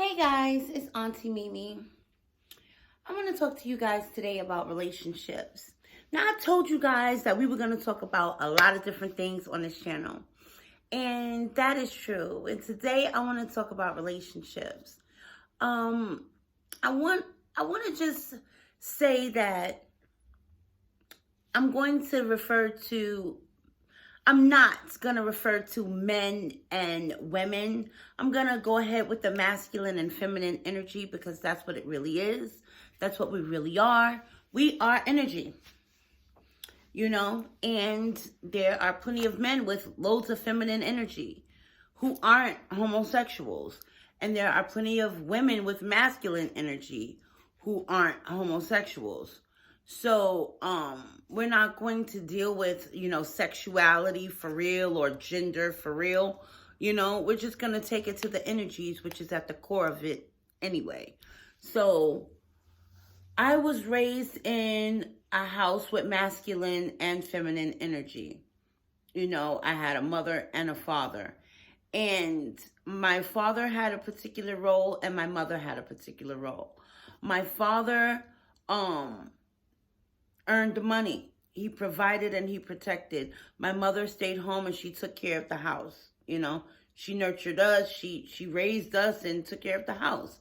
Hey guys, it's Auntie Mimi. I want to talk to you guys today about relationships. Now, I told you guys that we were going to talk about a lot of different things on this channel, and that is true. And today I want to talk about relationships. Um, I want to just say that I'm going to refer to I'm not going to refer to men and women. I'm going to go ahead with the masculine and feminine energy because that's what it really is. That's what we really are. We are energy, and there are plenty of men with loads of feminine energy who aren't homosexuals. And there are plenty of women with masculine energy who aren't homosexuals. So, we're not going to deal with, sexuality for real or gender for real. We're just going to take it to the energies, which is at the core of it anyway. So, I was raised in a house with masculine and feminine energy. I had a mother and a father. And my father had a particular role and my mother had a particular role. My father, earned money. He provided and he protected. My mother stayed home and she took care of the house. She nurtured us. She raised us and took care of the house.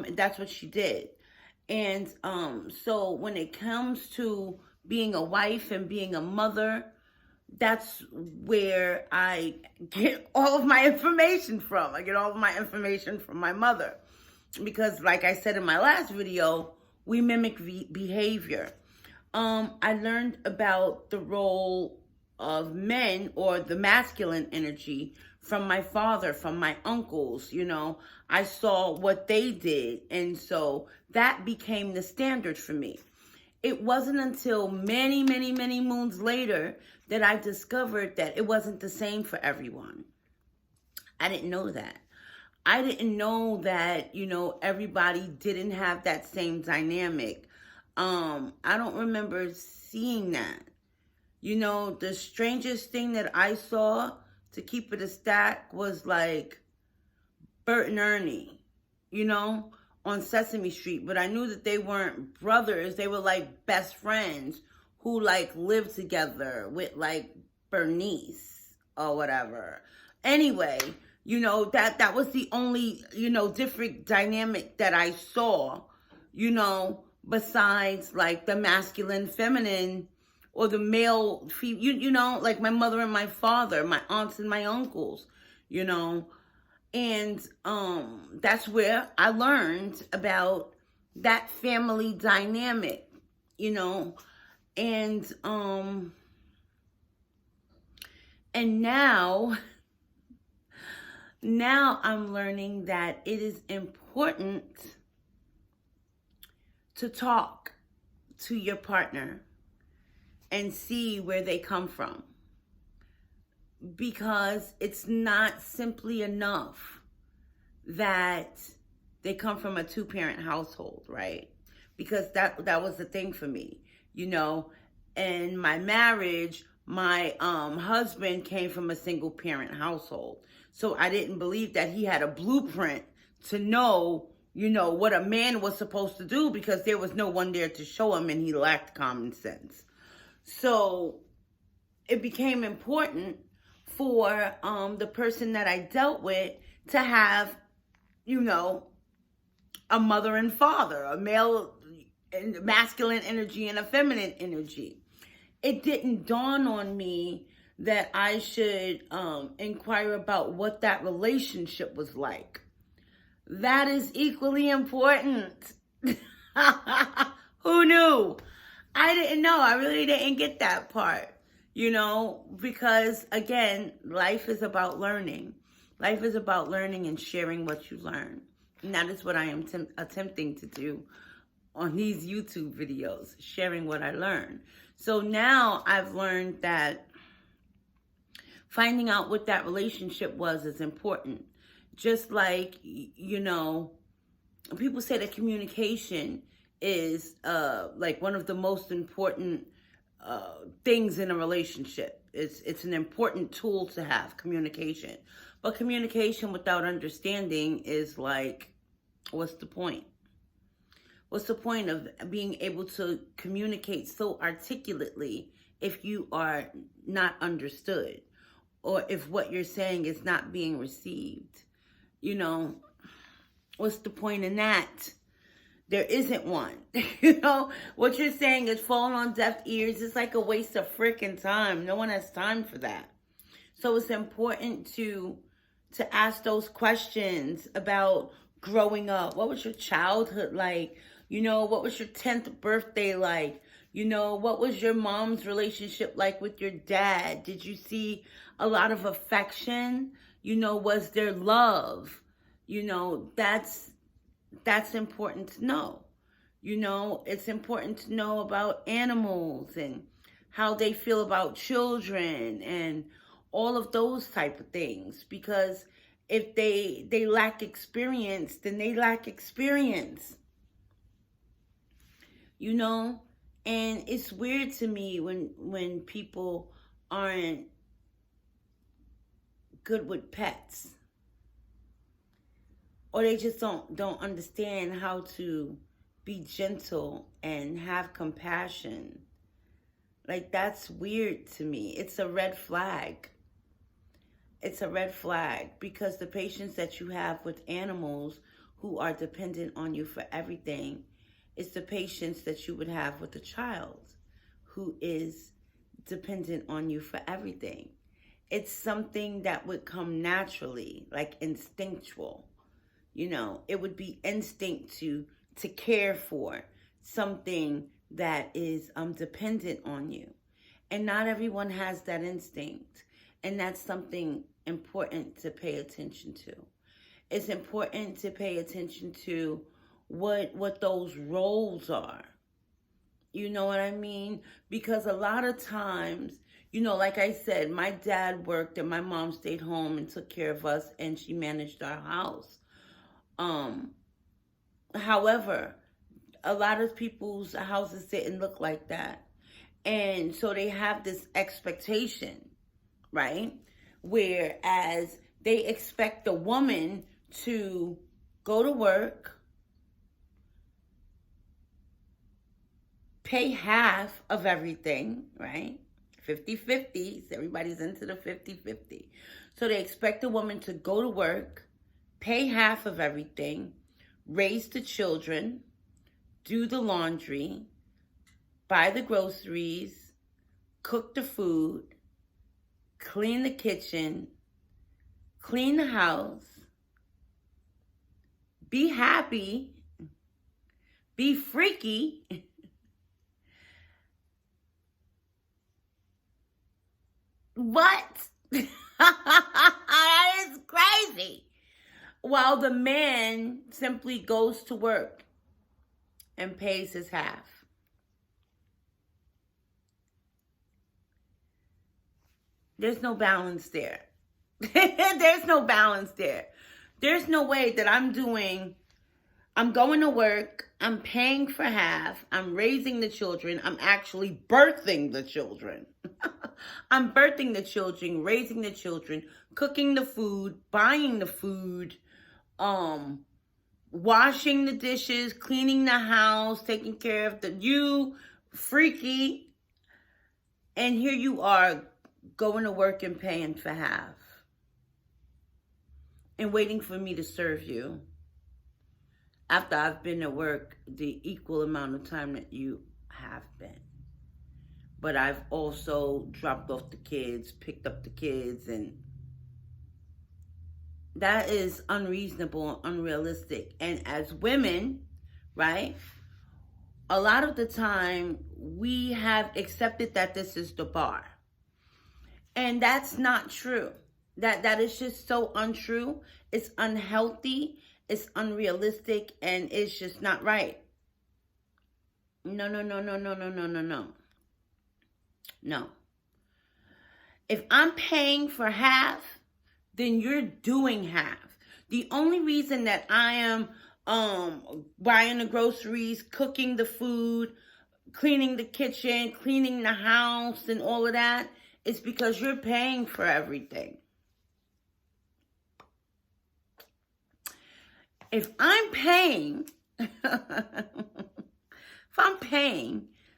That's what she did. And so when it comes to being a wife and being a mother, that's where I get all of my information from. I get all of my information from my mother. Because like I said in my last video, we mimic behavior. I learned about the role of men or the masculine energy from my father, from my uncles. I saw what they did. And so that became the standard for me. It wasn't until many, many, many moons later that I discovered that it wasn't the same for everyone. I didn't know that. I didn't know that, everybody didn't have that same dynamic. I don't remember seeing that. The strangest thing that I saw, to keep it a stack, was like Bert and Ernie, on Sesame Street. But I knew that they weren't brothers. They were like best friends who like lived together with like Bernice or whatever. Anyway, that was the only, different dynamic that I saw, besides like the masculine, feminine, or the male, like my mother and my father, my aunts and my uncles, and that's where I learned about that family dynamic, and now I'm learning that it is important to talk to your partner and see where they come from. Because it's not simply enough that they come from a two-parent household, right? Because that was the thing for me. In my marriage, my husband came from a single-parent household. So I didn't believe that he had a blueprint to know what a man was supposed to do, because there was no one there to show him and he lacked common sense. So it became important for the person that I dealt with to have, a mother and father, a male and masculine energy and a feminine energy. It didn't dawn on me that I should inquire about what that relationship was like. That is equally important. Who knew? I didn't know. I really didn't get that part, because again, life is about learning. Life is about learning and sharing what you learn. And that is what I am attempting to do on these YouTube videos, sharing what I learned. So now I've learned that finding out what that relationship was is important. Just like, people say that communication is like one of the most important things in a relationship. It's an important tool to have, communication. But communication without understanding is like What's the point? What's the point of being able to communicate so articulately if you are not understood, or if what you're saying is not being received? You know, what's the point in that? There isn't one. You know, what you're saying is falling on deaf ears. It's like a waste of freaking time. No one has time for that. So it's important to ask those questions about growing up. What was your childhood like? You know, what was your 10th birthday like? You know, what was your mom's relationship like with your dad? Did you see a lot of affection? You know, was there love? You know, that's important to know. You know, it's important to know about animals and how they feel about children and all of those type of things, because if they lack experience, then they lack experience. You know, and it's weird to me when people aren't good with pets, or they just don't understand how to be gentle and have compassion. Like, that's weird to me. It's a red flag. It's a red flag, because the patience that you have with animals who are dependent on you for everything is the patience that you would have with a child who is dependent on you for everything. It's something that would come naturally, like instinctual. You know, it would be instinct to care for something that is dependent on you. And not everyone has that instinct. And that's something important to pay attention to. It's important to pay attention to what those roles are. You know what I mean? Because a lot of times, you know, like I said, my dad worked and my mom stayed home and took care of us, and she managed our house. However, a lot of people's houses didn't look like that. And so they have this expectation, right? Whereas they expect the woman to go to work, pay half of everything, right? 50-50. Everybody's into the 50-50. So they expect the woman to go to work, pay half of everything, raise the children, do the laundry, buy the groceries, cook the food, clean the kitchen, clean the house, be happy, be freaky, what? That is crazy. While the man simply goes to work and pays his half. There's no balance there. There's no balance there. There's no way that I'm going to work, I'm paying for half, I'm raising the children, I'm actually birthing the children. I'm birthing the children, raising the children, cooking the food, buying the food, washing the dishes, cleaning the house, taking care of you freaky. And here you are going to work and paying for half. And waiting for me to serve you after I've been at work the equal amount of time that you have been. But I've also dropped off the kids, picked up the kids, and that is unreasonable and unrealistic. And as women, right, a lot of the time we have accepted that this is the bar. And that's not true. That is just so untrue. It's unhealthy. It's unrealistic. And it's just not right. No. No. If I'm paying for half, then you're doing half. The only reason that I am buying the groceries, cooking the food, cleaning the kitchen, cleaning the house, and all of that is because you're paying for everything. if I'm paying,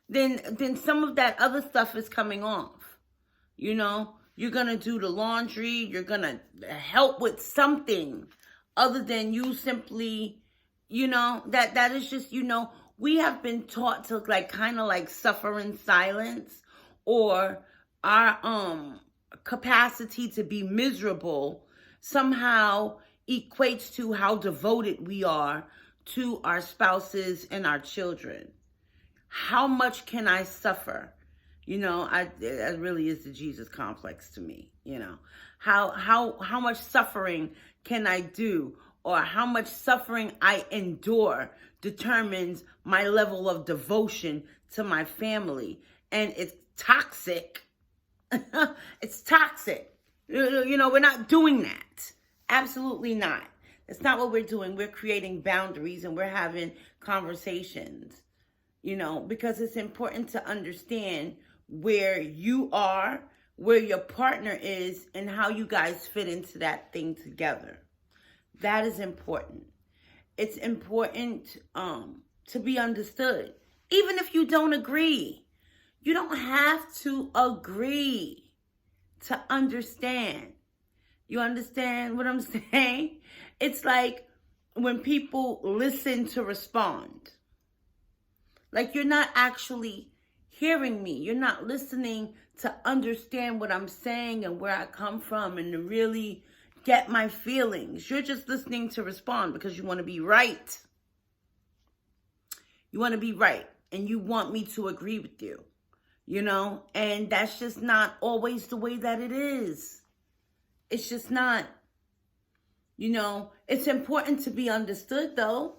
then some of that other stuff is coming off. You know, you're going to do the laundry. You're going to help with something other than you simply, you know, that is just, you know, we have been taught to like kind of like suffer in silence, or our capacity to be miserable somehow equates to how devoted we are to our spouses and our children. How much can I suffer? You know, that really is the Jesus complex to me. You know, how much suffering can I do, or how much suffering I endure determines my level of devotion to my family. And it's toxic. It's toxic. You know, we're not doing that. Absolutely not. That's not what we're doing. We're creating boundaries and we're having conversations, you know, because it's important to understand where you are, where your partner is, and how you guys fit into that thing together. That is important. It's important to be understood. Even if you don't agree, you don't have to agree to understand. You understand what I'm saying? It's like when people listen to respond. Like you're not actually hearing me. You're not listening to understand what I'm saying and where I come from and to really get my feelings. You're just listening to respond because you want to be right. You want to be right. And you want me to agree with you. You know? And that's just not always the way that it is. It's just not. You know? It's important to be understood, though.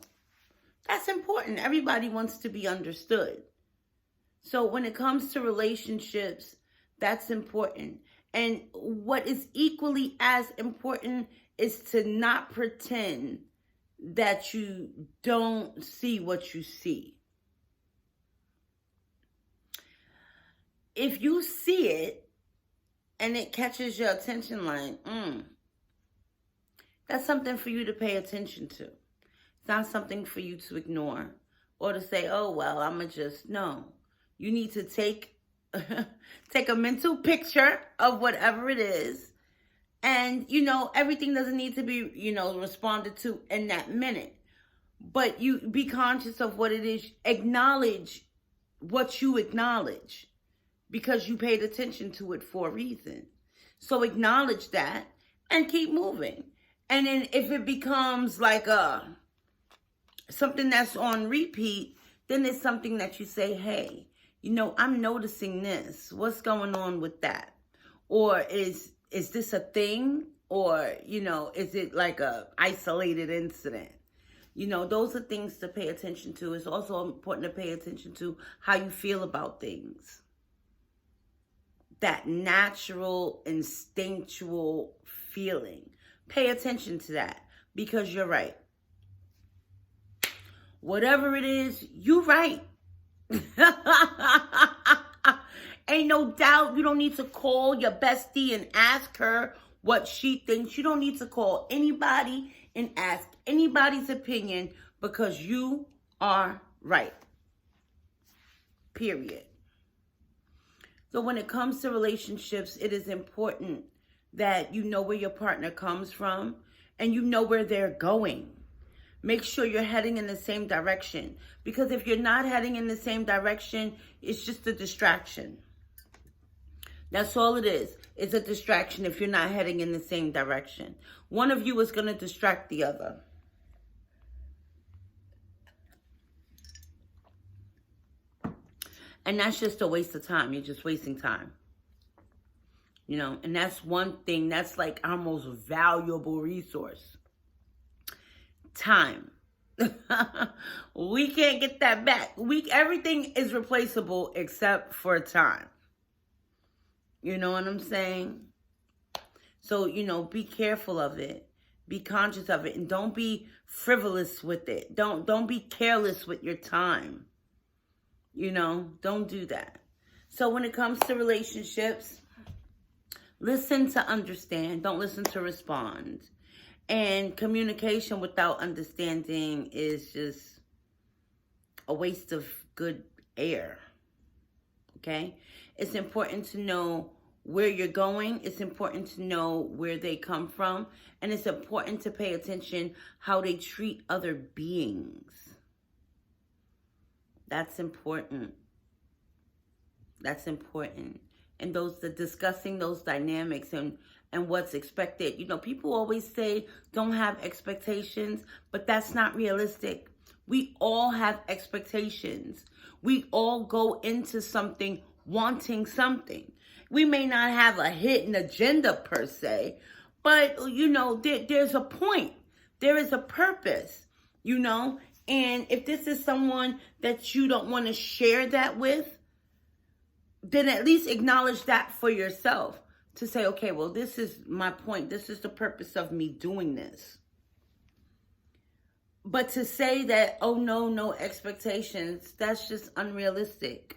That's important. Everybody wants to be understood. So when it comes to relationships, that's important. And what is equally as important is to not pretend that you don't see what you see. If you see it and it catches your attention like, that's something for you to pay attention to. It's not something for you to ignore or to say, oh, well, I'm going to just, no. You need to take a mental picture of whatever it is. And, you know, everything doesn't need to be, you know, responded to in that minute. But you be conscious of what it is. Acknowledge what you acknowledge because you paid attention to it for a reason. So acknowledge that and keep moving. And then if it becomes like something that's on repeat, then it's something that you say, hey, you know, I'm noticing this. What's going on with that? Or is this a thing? Or, you know, is it like a isolated incident? You know, those are things to pay attention to. It's also important to pay attention to how you feel about things. That natural, instinctual feeling. Pay attention to that because you're right. Whatever it is, you're right. Ain't no doubt. You don't need to call your bestie and ask her what she thinks. You don't need to call anybody and ask anybody's opinion because you are right. Period. So when it comes to relationships, it is important that you know where your partner comes from and you know where they're going. Make sure you're heading in the same direction. Because if you're not heading in the same direction, it's just a distraction. That's all it is. It's a distraction if you're not heading in the same direction. One of you is going to distract the other. And that's just a waste of time. You're just wasting time. You know, and that's one thing. That's like our most valuable resource. Time. We can't get that back. Everything is replaceable except for time. You know what I'm saying? So, you know, be careful of it. Be conscious of it. And don't be frivolous with it. Don't be careless with your time. You know, don't do that. So when it comes to relationships, listen to understand. Don't listen to respond. And communication without understanding is just a waste of good air. Okay? It's important to know where you're going. It's important to know where they come from. And it's important to pay attention how they treat other beings. That's important. That's important. And discussing those dynamics and what's expected. You know, people always say don't have expectations, but that's not realistic. We all have expectations. We all go into something wanting something. We may not have a hidden agenda per se, but, you know, there's a point. There is a purpose, you know. And if this is someone that you don't want to share that with, then at least acknowledge that for yourself. To say, okay, well, this is my point. This is the purpose of me doing this. But to say that, oh, no expectations, that's just unrealistic.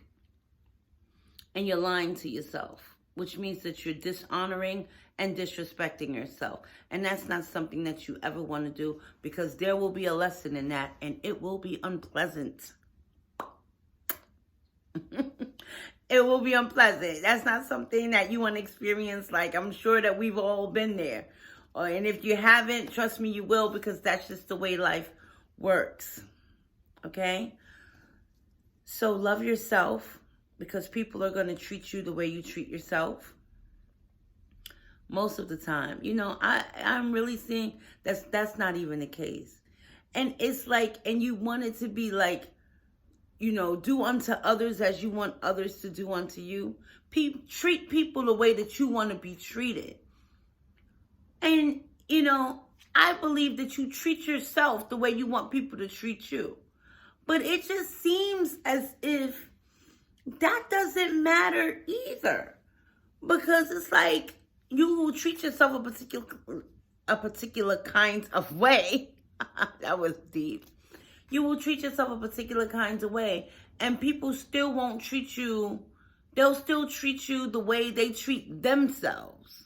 And you're lying to yourself, which means that you're dishonoring and disrespecting yourself. And that's not something that you ever want to do, because there will be a lesson in that, and it will be unpleasant. It will be unpleasant. That's not something that you want to experience. Like, I'm sure that we've all been there. And if you haven't, trust me, you will, because that's just the way life works. Okay? So love yourself, because people are going to treat you the way you treat yourself. Most of the time. You know, I'm really seeing that's not even the case. And it's like, and you want it to be like, you know, do unto others as you want others to do unto you. Treat people the way that you want to be treated. And, you know, I believe that you treat yourself the way you want people to treat you. But it just seems as if that doesn't matter either. Because it's like, you will treat yourself a particular kind of way. That was deep. You will treat yourself a particular kind of way, and people still won't treat you. They'll still treat you the way they treat themselves.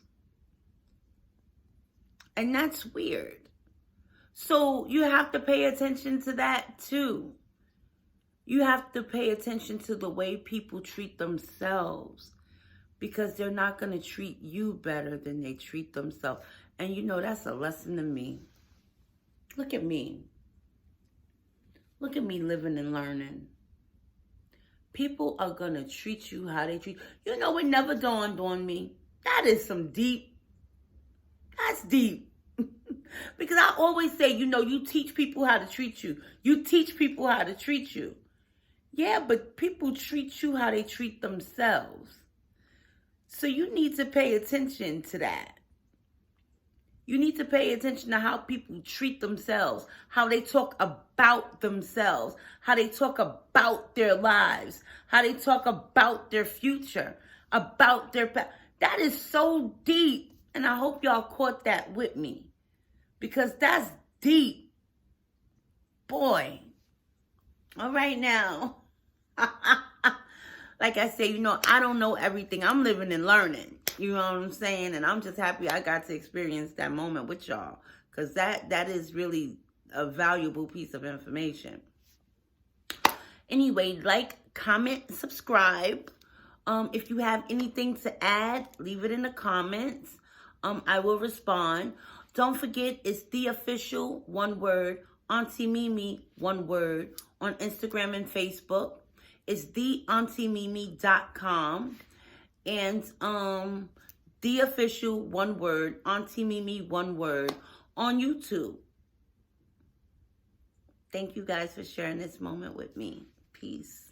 And that's weird. So you have to pay attention to that too. You have to pay attention to the way people treat themselves, because they're not going to treat you better than they treat themselves. And you know, that's a lesson to me. Look at me. Look at me living and learning. People are going to treat you how they treat you. You know, it never dawned on me. That is some deep. That's deep. Because I always say, you know, you teach people how to treat you. You teach people how to treat you. Yeah, but people treat you how they treat themselves. So you need to pay attention to that. You need to pay attention to how people treat themselves, how they talk about themselves, how they talk about their lives, how they talk about their future, about their past. That is so deep. And I hope y'all caught that with me, because that's deep. Boy. All right now. Like I say, you know, I don't know everything. I'm living and learning. You know what I'm saying? And I'm just happy I got to experience that moment with y'all, because that is really a valuable piece of information. Anyway, like, comment, subscribe. If you have anything to add, leave it in the comments. I will respond. Don't forget, it's The Official, one word, Auntie Mimi, one word, on Instagram and Facebook. It's theauntiemimi.com. And The Official, one word, Auntie Mimi, one word, on YouTube. Thank you guys for sharing this moment with me. Peace.